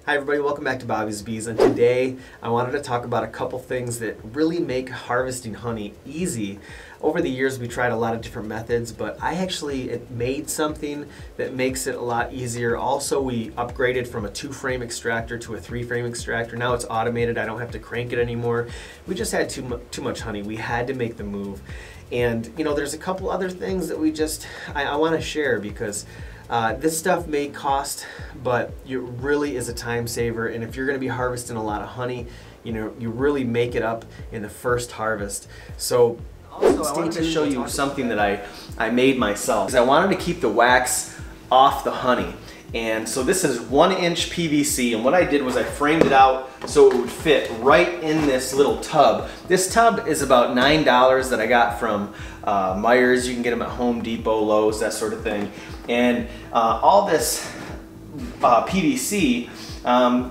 Hi everybody, welcome back to Bobby's Bees, and today I wanted to talk about a couple things that really make harvesting honey easy. Over the years we tried a lot of different methods, but I actually made something that makes it a lot easier. Also, we upgraded from a 2-frame extractor to a 3-frame extractor. Now it's automated, I don't have to crank it anymore. We just had too much honey, we had to make the move. And you know, there's a couple other things that I want to share because this stuff may cost, but it really is a time saver, and if you're going to be harvesting a lot of honey, you know, you really make it up in the first harvest. So also I wanted to show you something that I made myself, because I wanted to keep the wax off the honey. And so this is 1-inch PVC, and what I did was I framed it out so it would fit right in this little tub. This tub is about $9 that I got from Myers. You can get them at Home Depot, Lowe's, that sort of thing. And all this PVC,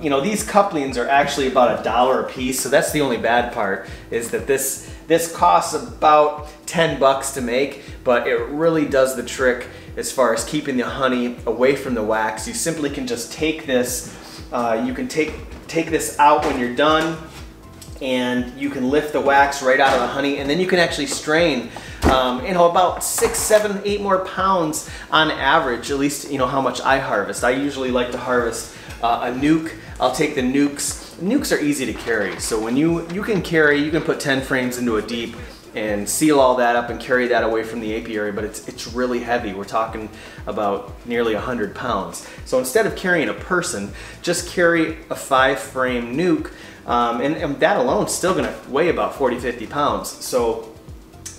you know, these couplings are actually about $1 a piece, so that's the only bad part, is that this costs about 10 bucks to make, but it really does the trick as far as keeping the honey away from the wax. You simply can just take this, you can take this out when you're done, and you can lift the wax right out of the honey, and then you can actually strain you know, about 6, 7, 8 more pounds on average, at least you know how much I harvest. I usually like to harvest a nuke. I'll take the nukes. Nukes are easy to carry, so when you can put 10 frames into a deep and seal all that up and carry that away from the apiary, but it's really heavy. We're talking about nearly 100 pounds. So instead of carrying a person, just carry a 5-frame nuke, and that alone is still gonna weigh about 40, 50 pounds. So,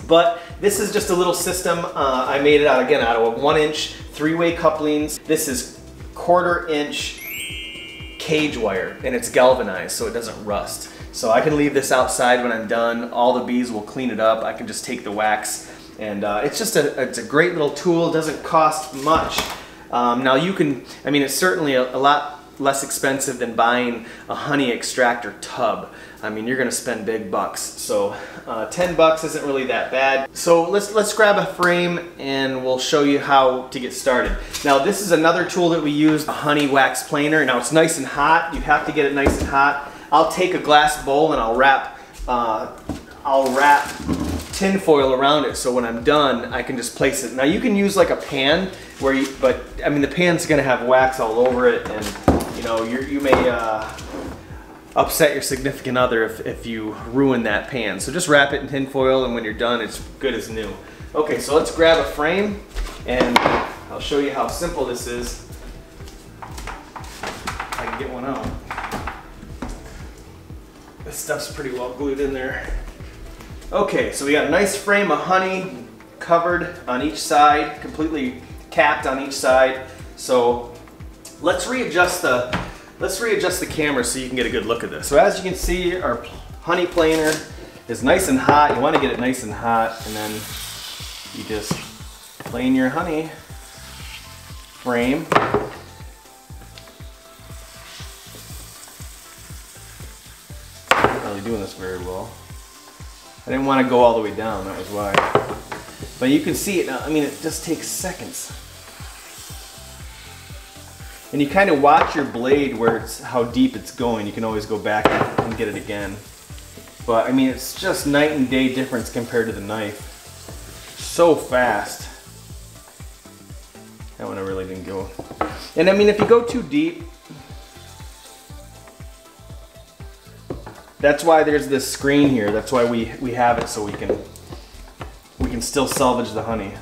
but this is just a little system. I made it out of a 1-inch 3-way couplings. This is 1/4-inch cage wire, and it's galvanized so it doesn't rust. So I can leave this outside when I'm done. All the bees will clean it up. I can just take the wax, and it's a great little tool. It doesn't cost much. Now you can, I mean, it's certainly a lot less expensive than buying a honey extractor tub. I mean, you're gonna spend big bucks. So 10 bucks isn't really that bad. So let's grab a frame and we'll show you how to get started. Now this is another tool that we use, a honey wax planer. Now it's nice and hot. You have to get it nice and hot. I'll take a glass bowl and I'll wrap tin foil around it, so when I'm done I can just place it. Now you can use like a pan but I mean the pan's gonna have wax all over it, and you know, you may upset your significant other if you ruin that pan. So just wrap it in tin foil, and when you're done it's good as new. Okay, so let's grab a frame and I'll show you how simple this is. I can get one out. This stuff's pretty well glued in there. Okay, so we got a nice frame of honey covered on each side, completely capped on each side. So let's readjust the camera so you can get a good look at this. So as you can see, our honey planer is nice and hot. You want to get it nice and hot, and then you just plane your honey frame. Not really doing this very well. I didn't want to go all the way down, that was why. But you can see it now. I mean, it just takes seconds. And you kind of watch your blade how deep it's going. You can always go back and get it again. But I mean, it's just night and day difference compared to the knife. So fast. That one I really didn't go. And I mean, if you go too deep, that's why there's this screen here. That's why we have it, so we can still salvage the honey.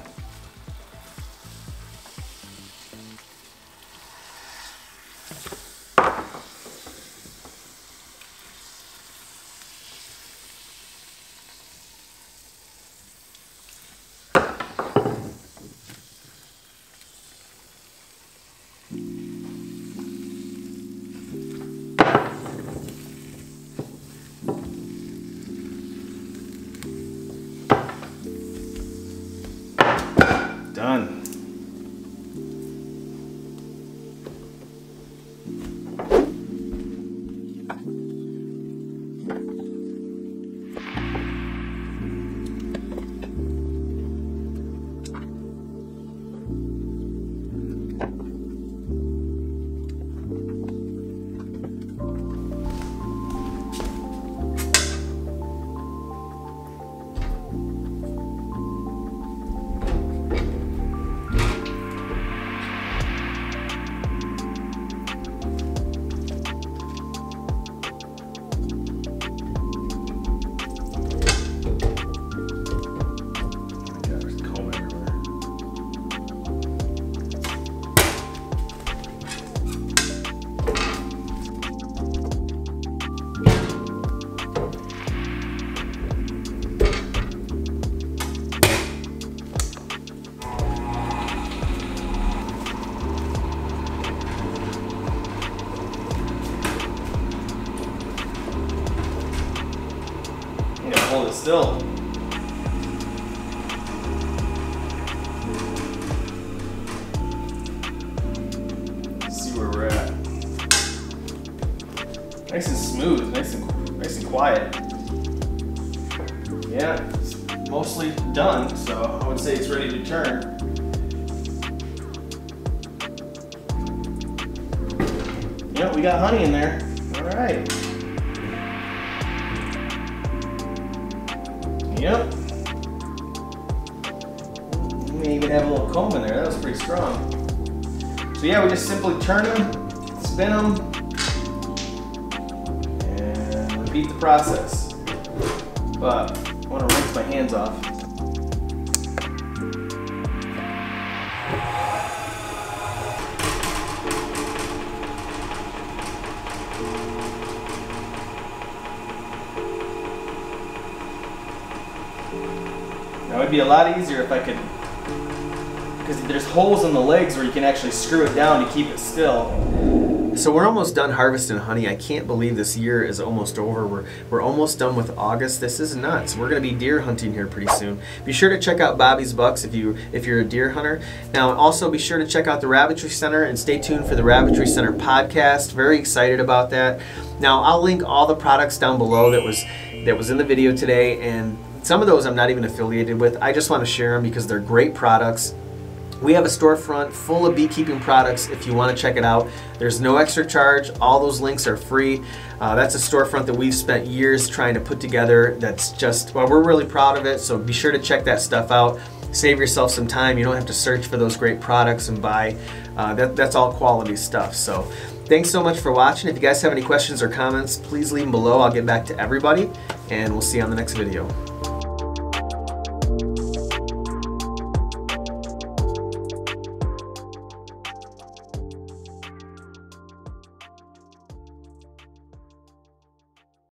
Done. still. Let's see where we're at. Nice and smooth, nice and quiet. Yeah, it's mostly done, so I would say it's ready to turn. Yep, we got honey in there. All right. Yep. We may even have a little comb in there. That was pretty strong. So yeah, we just simply turn them, spin them, and repeat the process. But I want to rinse my hands off. Now it'd be a lot easier if I could, because there's holes in the legs where you can actually screw it down to keep it still. So we're almost done harvesting honey. I can't believe this year is almost over. We're almost done with August. This is nuts. We're gonna be deer hunting here pretty soon. Be sure to check out Bobby's Bucks if you're a deer hunter. Now also be sure to check out the Rabbitry Center and stay tuned for the Rabbitry Center podcast. Very excited about that. Now I'll link all the products down below that was in the video today, and some of those I'm not even affiliated with. I just want to share them because they're great products. We have a storefront full of beekeeping products if you want to check it out. There's no extra charge. All those links are free. That's a storefront that we've spent years trying to put together. That's just, well, we're really proud of it, so be sure to check that stuff out. Save yourself some time. You don't have to search for those great products and buy. That's all quality stuff. So thanks so much for watching. If you guys have any questions or comments, please leave them below. I'll get back to everybody, and we'll see you on the next video.